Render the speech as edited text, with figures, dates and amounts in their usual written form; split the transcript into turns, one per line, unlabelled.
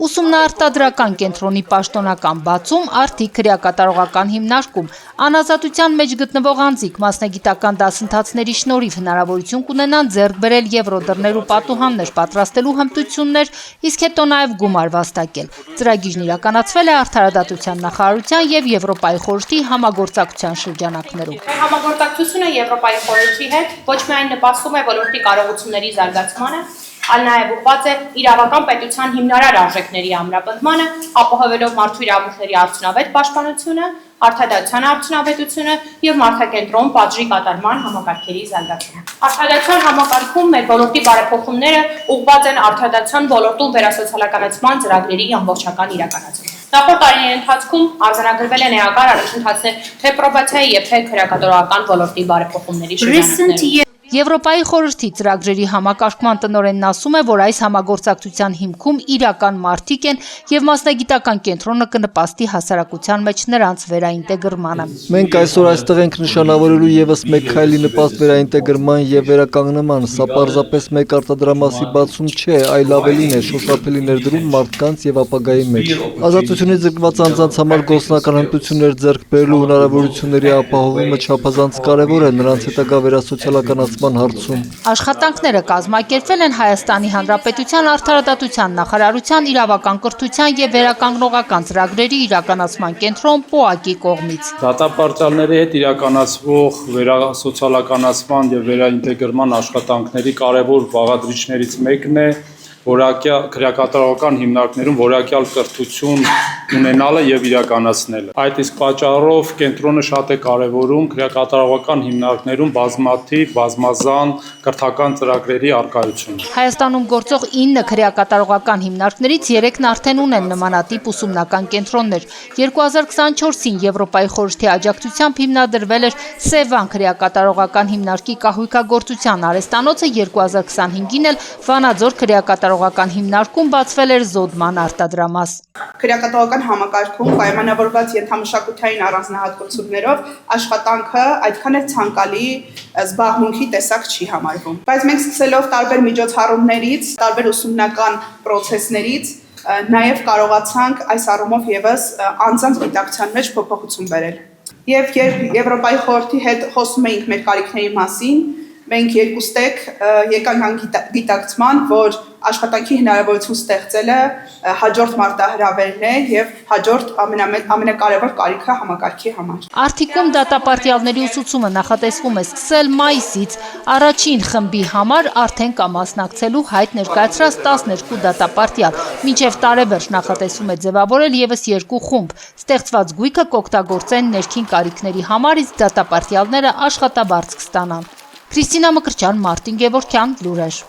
Ուսումնաարտադրական կենտրոնի պաշտոնական բացում, արդի քրեակատարողական հիմնարկում, անազատության մեջ գտնվող անձիկ մասնագիտական դասընթացների շնորհիվ հնարավորություն կունենան ձեռք բերել եվրոդռներ ու պատուհաններ պատրաստելու հմտություններ, իսկ հետո նաև գումար վաստակել։ Ծրագիրն իրականացվել է Արդարադատության նախարարության և Եվրոպայի խորհրդի համագործակցության շրջանակներում։
Համագործակցությունը Եվրոպայի խորհրդի հետ ոչ միայն նպաստում է ոլորտի կարողությունների զարգացմանը, այլ նաև ուղղված է իրավական պետության հիմնարար արժեքների ամրապնդմանը, ապահովելով մարդու իրավունքների արդյունավետ պաշտպանությունը, արդարադատության արդյունավետությունը և մարդակենտրոն պատժի կատարման համակարգերի զարգացումը։ Արդարադատության համակարգում մեր ոլորտի բարեփոխումները ուղղված են արդարադատության ոլորտում վերասոցիալականացման ծրագրերի ամբողջական իրականացումը։ Նախորդ տարիների ընթացքում արձանագրվել են էական առաջընթացներ թե պրոբացիայի և թե քրեակատարողական ոլորտի բարեփոխումների շրջանակներում։
Եվրոպայի խորհրդի ծրագրերի համակարգման տնօրենն ասում է, որ այս համագործակցության հիմքում իրական մարդիկ են և մասնագիտական կենտրոնը կնպաստի հասարակության մեջ նրանց վերաինտեգրմանը։
Մենք այսօր այստեղ ենք նշանավորելու ևս մեկ քայլի նպաստ վերաինտեգրման և վերականգնման, սա պարզապես մեկ արտադրամասի բացում չէ, այլ ավելին է, շոշափելի ներդրում մարդկանց և ապագայի մեջ։ Ազատությունից զրկված անձանց համար գործնական հմտություններ ձեռք բերելու հնարավորությունների ապահովումը չափազանց կարևոր է նրանց հետագա վերասոցիալականացման հարցում։
Աշխատանքները կազմակերպվել են Հայաստանի Հանրապետության Արդարադատության նախարարության իրավական կրթության և վերականգնողական ծրագրերի իրականացման կենտրոն ՊՕԱԿ-ի կողմից։
Դատապարտյալների հետ իրականացվող վերասոցիալականացման և վերաինտեգրման աշխատանքների կարևոր բաղադրիչներից մեկն է քրեակատարողական հիմնարկներում որակյալ կրթություն ունենալը և իրականացնելը։ Այդ իսկ պատճառով կենտրոնը շատ է կարևորում քրեակատարողական հիմնարկներում բազմաթիվ բազմազան կրթական ծրագրերի առկայությունը։
Հայաստանում գործող 9 քրեակատարողական հիմնարկներից 3-ն արդեն ունեն նմանատիպ ուսումնական կենտրոններ։ 2024-ին Եվրոպայի խորհրդի աջակցությամբ հիմնադրվել էր Սևան քրեակատարողական հիմնարկի կահույքագործության արհեստանոցը, 2025-ին էլ Վանաձոր քրեակատարողական հիմնարկում բացվել էր Զոդման արտադրամաս։
Քրեակատարողական համակարգում պայմանավորված ենթամշակութային առանձնահատկություններով աշխատանքը այդքան էլ ցանկալի զբաղմունքի տեսակ չի համարվում։ Բայց մենք սկսելով տարբեր միջոցառումներից, տարբեր ուսումնական պրոցեսներից նաև կարողացանք այս առումով ևս անձանց գիտակցության մեջ փոփոխություն բերել։ Եվ երբ Եվրոպայի խորհրդի հետ խոսում էինք մեր կարիքների մասին, մենք երկուստեք եկանք գիտակցման, որ աշխատանքի հնարավորություն ստեղծելը հաջորդ մարտահրավերն է և հաջորդ ամենակարևոր կարիքը համակարգի համար։
Արդիկում դատապարտյալների ուսուցումը նախատեսվում է սկսել մայիսից։ Առաջին խմբի համար արդեն կա մասնակցելու հայտ ներկայացրած 12 դատապարտյալ։ Մինչև տարեվերջ նախատեսվում է ձևավորել ևս 2 խումբ։ Ստեղծված գույքը կօգտագործեն ներքին կարիքների համար, իսկ դատապարտյալները աշխատաբարձ կստանան։ Քրիստինա Մկրտչյան, Մարտին Գևորգյան, լուրեր։